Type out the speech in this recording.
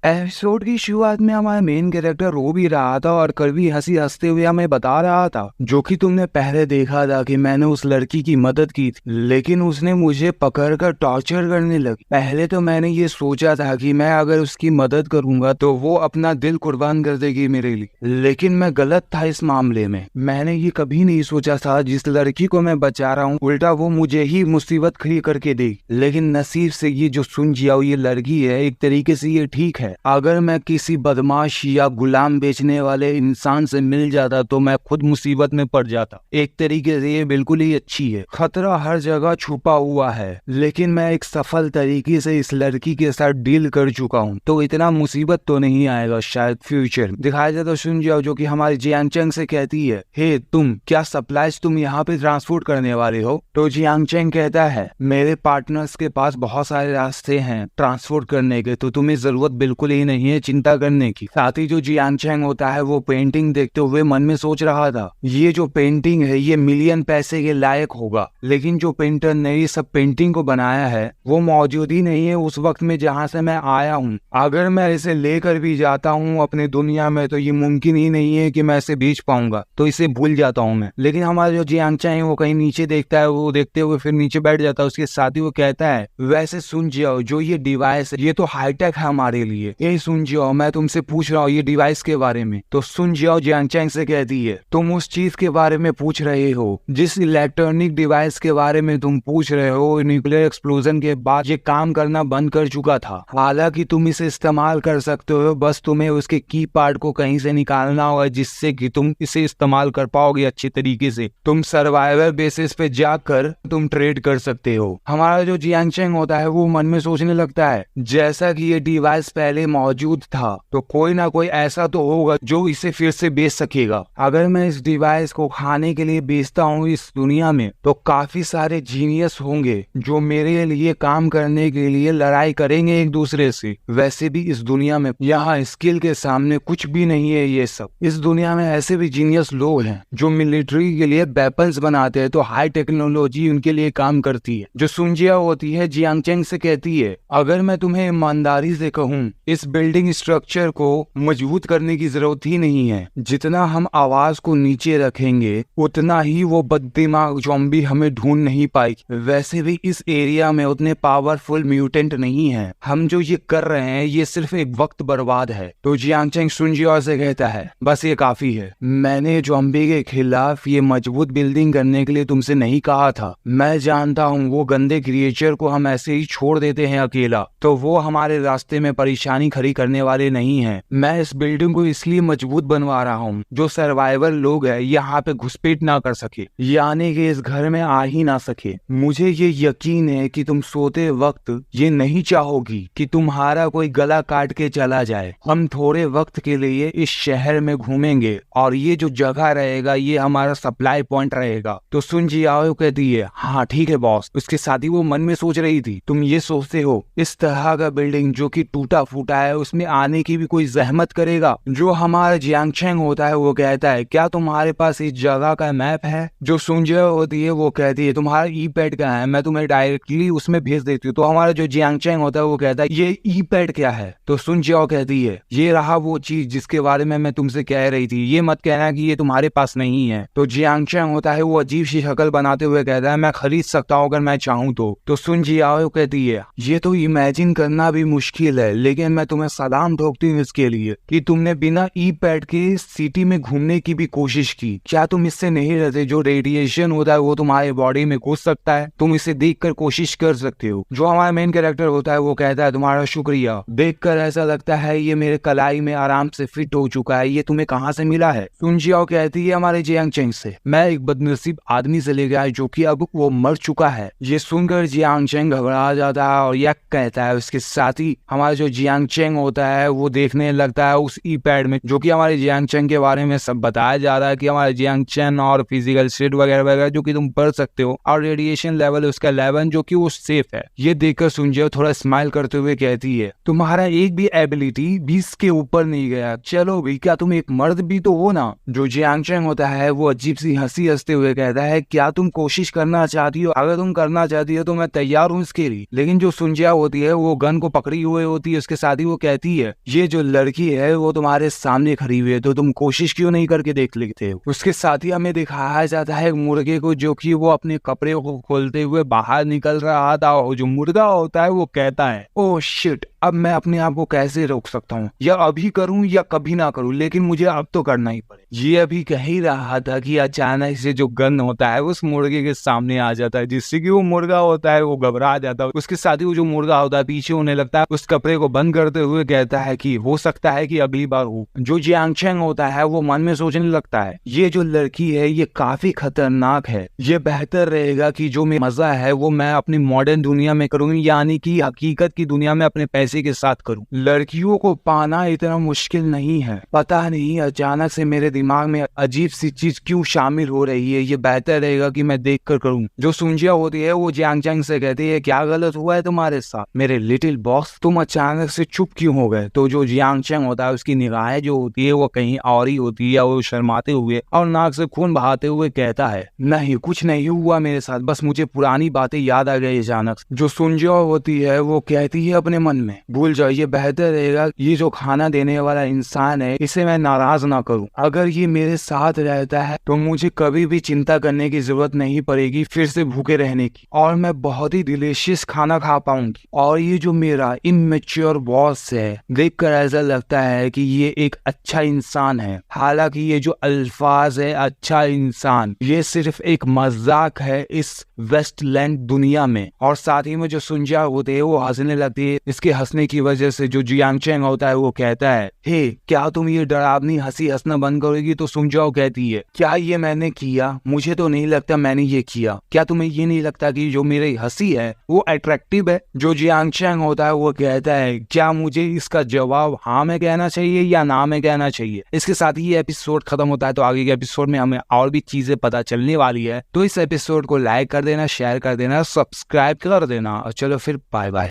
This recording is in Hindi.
एपिसोड की शुरुआत में हमारा मेन कैरेक्टर रो भी रहा था और कड़वी हंसी हंसते हुए हमें बता रहा था, जो कि तुमने पहले देखा था कि मैंने उस लड़की की मदद की थी, लेकिन उसने मुझे पकड़कर टॉर्चर करने लगी। पहले तो मैंने ये सोचा था कि मैं अगर उसकी मदद करूंगा तो वो अपना दिल कुर्बान कर देगी मेरे लिए, लेकिन मैं गलत था इस मामले में। मैंने ये कभी नहीं सोचा था जिस लड़की को मैं बचा रहा हूँ उल्टा वो मुझे ही मुसीबत खड़ी करके देगी। लेकिन नसीब से ये जो सुन जियाओ ये लड़की है, एक तरीके से ये ठीक है। अगर मैं किसी बदमाश या गुलाम बेचने वाले इंसान से मिल जाता तो मैं खुद मुसीबत में पड़ जाता। एक तरीके से ये बिल्कुल ही अच्छी है। खतरा हर जगह छुपा हुआ है, लेकिन मैं एक सफल तरीके से इस लड़की के साथ डील कर चुका हूँ, तो इतना मुसीबत तो नहीं आएगा शायद फ्यूचर। दिखाया जाता सुन जाओ जो कि हमारी जियांग चेंग से कहती है, हे तुम क्या सप्लाईज तुम यहाँ पे ट्रांसपोर्ट करने वाले हो? तो जियांग चेंग कहता है, मेरे पार्टनर्स के पास बहुत सारे रास्ते हैं ट्रांसपोर्ट करने के, तो तुम्हें जरूरत बिल्कुल ही नहीं है चिंता करने की। साथ ही जो जियांग चेंग होता है वो पेंटिंग देखते हुए मन में सोच रहा था, ये जो पेंटिंग है ये मिलियन पैसे के लायक होगा, लेकिन जो पेंटर ने ये सब पेंटिंग को बनाया है वो मौजूद ही नहीं है उस वक्त में जहाँ से मैं आया हूँ। अगर मैं इसे लेकर भी जाता हूँ अपने दुनिया में तो ये मुमकिन ही नहीं है कि मैं इसे बेच पाऊंगा, तो इसे भूल जाता हूँ मैं। लेकिन हमारा जो जियांग चेंग वो कहीं नीचे देखता है, वो देखते हुए फिर नीचे बैठ जाता है। उसके साथ ही वो कहता है, वैसे सुन जाओ जो ये डिवाइस है ये तो हाईटेक है हमारे लिए। ये सुन जाओ मैं तुमसे पूछ रहा हूँ ये डिवाइस के बारे में। तो सुन जाओ जियांग चेंग से कहती है, तुम उस चीज के बारे में पूछ रहे हो जिस इलेक्ट्रॉनिक डिवाइस के बारे में तुम पूछ रहे हो, न्यूक्लियर एक्सप्लोजन के बाद ये काम करना बंद कर चुका था। हालांकि तुम इसे इस्तेमाल कर सकते हो, बस तुम्हें उसके की पार्ट को कहीं से निकालना होगा जिससे कि तुम इसे इस्तेमाल कर पाओगे अच्छे तरीके से। तुम सर्वाइवल बेसिस पे जाकर तुम ट्रेड कर सकते हो। हमारा जो जियांग चेंग होता है वो मन में सोचने लगता है, जैसा कि ये डिवाइस पहले मौजूद था तो कोई ना कोई ऐसा तो होगा जो इसे फिर से बेच सकेगा। अगर मैं इस डिवाइस को खाने के लिए बेचता हूँ इस दुनिया में तो काफी सारे जीनियस होंगे जो मेरे लिए काम करने के लिए लड़ाई करेंगे एक दूसरे से। वैसे भी इस दुनिया में यहाँ स्किल के सामने कुछ भी नहीं है। ये सब इस दुनिया में ऐसे भी जीनियस लोग हैं जो मिलिट्री के लिए वेपन्स बनाते हैं, तो हाई टेक्नोलॉजी उनके लिए काम करती है। जो सुनजिया होती है जियांग चेंग से कहती है, अगर मैं तुम्हें ईमानदारी से कहूँ इस बिल्डिंग स्ट्रक्चर को मजबूत करने की जरूरत ही नहीं है। जितना हम आवाज को नीचे रखेंगे उतना ही वो बददिमाग ज़ॉम्बी हमें ढूंढ नहीं पाएगी। वैसे भी इस एरिया में उतने पावरफुल म्यूटेंट नहीं है। हम जो ये कर रहे हैं ये सिर्फ एक वक्त बर्बाद है। तो जियांग चेंग सुनजिया से कहता है, बस ये काफी है। मैंने ज़ॉम्बी के खिलाफ ये मजबूत बिल्डिंग करने के लिए तुमसे नहीं कहा था। मैं जानता हूँ वो गंदे क्रिएचर को हम ऐसे ही छोड़ देते हैं अकेला तो वो हमारे रास्ते में परेशानी खड़ी करने वाले नहीं हैं। मैं इस बिल्डिंग को इसलिए मजबूत बनवा रहा हूँ जो सर्वाइवल लोग हैं यहाँ पे घुसपैठ ना कर सके, यानी कि इस घर में आ ही ना सके। मुझे ये यकीन है कि तुम सोते वक्त ये नहीं चाहोगी कि तुम्हारा कोई गला काट के चला जाए। हम थोड़े वक्त के लिए इस शहर में घूमेंगे और ये जो जगह रहेगा ये हमारा सप्लाई पॉइंट रहेगा। तो सुन जियाओ कहती है, हाँ ठीक है बॉस। उसके साथ ही वो मन में सोच रही थी, तुम ये सोचते हो इस तरह का बिल्डिंग जो कि टूटा फूटा है उसमें आने की भी कोई जहमत करेगा? जो हमारा जियांग चेंग होता है वो कहता है, क्या तुम्हारे पास इस जगह का मैप है? जो सुनजिया होती है वो कहती है, तुम्हारा ई पैड का है, मैं तुम्हें डायरेक्टली उसमें भेज देती हूँ। तो हमारा जो जियांग चेंग होता है वो कहता है, ये ई पैड क्या है? तो सुनजिया कहती है, ये रहा वो चीज जिसके बारे में मैं तुमसे कह रही थी, ये मत कहना कि ये तुम्हारे पास नहीं है। तो जियांग चेंग होता है वो अजीब सी शक्ल बनाते हुए कहता है, मैं खरीद सकता हूँ अगर मैं चाहूँ तो सुनजिया कहती है, ये तो इमेजिन करना भी मुश्किल है, लेकिन मैं तुम्हें सलाम ठोकती हूँ इसके लिए कि तुमने बिना ई पैड के सिटी में घूमने की भी कोशिश की। क्या तुम इससे नहीं रहते? जो रेडिएशन होता है वो तुम्हारे बॉडी में घुस सकता है, तुम इसे देखकर कोशिश कर सकते हो। जो हमारा मेन कैरेक्टर होता है वो कहता है, तुम्हारा शुक्रिया, देखकर ऐसा लगता है ये मेरे कलाई में आराम से फिट हो चुका है, ये तुम्हें कहाँ से मिला है? सुनजिया कहती है हमारे जियांग चेंग से, मैं एक बदनसीब आदमी से ले गया जो कि अब वो मर चुका है। ये सुनकर जियांग चेंग घबरा जाता है और यह कहता है। उसके साथ ही हमारा जो जियांग चेंग होता है वो देखने लगता है उस ई पैड में जो कि हमारे जियांग चेंग के बारे में सब बताया जा रहा है कि हमारे जियांग चेंग और फिजिकल स्टेट वगैरह वगैरह जो कि तुम पढ़ सकते हो, और रेडिएशन लेवल उसका 11 जो कि वो सेफ है। ये देखकर सुनजिया थोड़ा स्माइल करते हुए कहती है, तुम्हारा एक भी एबिलिटी 20 के ऊपर नहीं गया। चलो भाई, क्या तुम एक मर्द भी तो हो ना? जो जियांग चेंग होता है वो अजीब सी हंसी हंसते हुए कहता है, क्या तुम कोशिश करना चाहती हो? अगर तुम करना चाहती हो तो मैं तैयार हूँ इसके लिए। लेकिन जो सुनजिया होती है वो गन को पकड़ी हुए होती है, उसके साथ साथ ही वो कहती है ये जो लड़की है वो तुम्हारे सामने खड़ी हुई है तो तुम कोशिश क्यों नहीं करके देख लेते हो। उसके साथ ही हमें दिखाया जाता है मुर्गे को जो कि वो अपने कपड़े को खोलते हुए बाहर निकल रहा था और जो मुर्गा होता है वो कहता है ओह शिट, अब मैं अपने आप को कैसे रोक सकता हूँ, या अभी करूँ या कभी ना करूँ, लेकिन मुझे अब तो करना ही पड़े। ये अभी कह ही रहा था कि अचानक से जो गन होता है उस मुर्गे के सामने आ जाता है जिससे कि वो मुर्गा होता है वो घबरा जाता है। उसके साथ ही वो जो मुर्गा होता है पीछे होने लगता है, उस कपड़े को बंद करते हुए कहता है कि हो सकता है कि अगली बार हो। जो जियांग चैंग होता है वो मन में सोचने लगता है ये जो लड़की है ये काफी खतरनाक है, ये बेहतर रहेगा कि जो मेरा मजा है वो मैं अपनी मॉडर्न दुनिया में करूँ, यानी कि हकीकत की दुनिया में अपने पैसे के साथ करूं। लड़कियों को पाना इतना मुश्किल नहीं है। पता नहीं अचानक से मेरे दिमाग में अजीब सी चीज क्यों शामिल हो रही है, ये बेहतर रहेगा कि मैं देख कर करूं। जो सुंजिया होती है वो जियांग चैंग से कहती है क्या गलत हुआ है तुम्हारे साथ मेरे लिटिल बॉस, तुम अचानक से चुप क्यों हो गए। तो जो जियांग चैंग होता है उसकी निगाहें जो होती है वो कहीं और ही होती है, वो शर्माते हुए और नाक से खून बहाते हुए कहता है नहीं कुछ नहीं हुआ मेरे साथ, बस मुझे पुरानी बातें याद आ गई अचानक। जो सुंजिया होती है वो कहती है अपने मन में भूल जाओ, ये बेहतर रहेगा ये जो खाना देने वाला इंसान है इसे मैं नाराज ना करूं। अगर ये मेरे साथ रहता है तो मुझे कभी भी चिंता करने की जरूरत नहीं पड़ेगी फिर से भूखे रहने की, और मैं बहुत ही डिलीशियस खाना खा पाऊंगी। और ये जो मेरा इमेच्योर बॉस है देखकर ऐसा लगता है कि ये एक अच्छा इंसान है, हालांकि ये जो अल्फाज है अच्छा इंसान ये सिर्फ एक मजाक है इस वेस्टलैंड दुनिया में। और साथ ही में जो सुंजिया होते है वो हंसने लगती है। इसके हंसने की वजह से जो जियांग चैंग होता है वो कहता है हे क्या तुम ये डरावनी हंसी हंसना बंद करोगी। तो सुंजिया कहती है क्या ये मैंने किया, मुझे तो नहीं लगता मैंने ये किया, क्या तुम्हें ये नहीं लगता कि जो मेरी हंसी है वो अट्रैक्टिव है। जो जियांग चैंग होता है वो कहता है क्या मुझे इसका जवाब हाँ में कहना चाहिए या ना में कहना चाहिए। इसके साथ ही ये एपिसोड खत्म होता है। तो आगे के एपिसोड में हमें और भी चीजें पता चलने वाली है, तो इस एपिसोड को लाइक कर देना, शेयर कर देना, सब्सक्राइब कर देना और चलो फिर बाय बाय।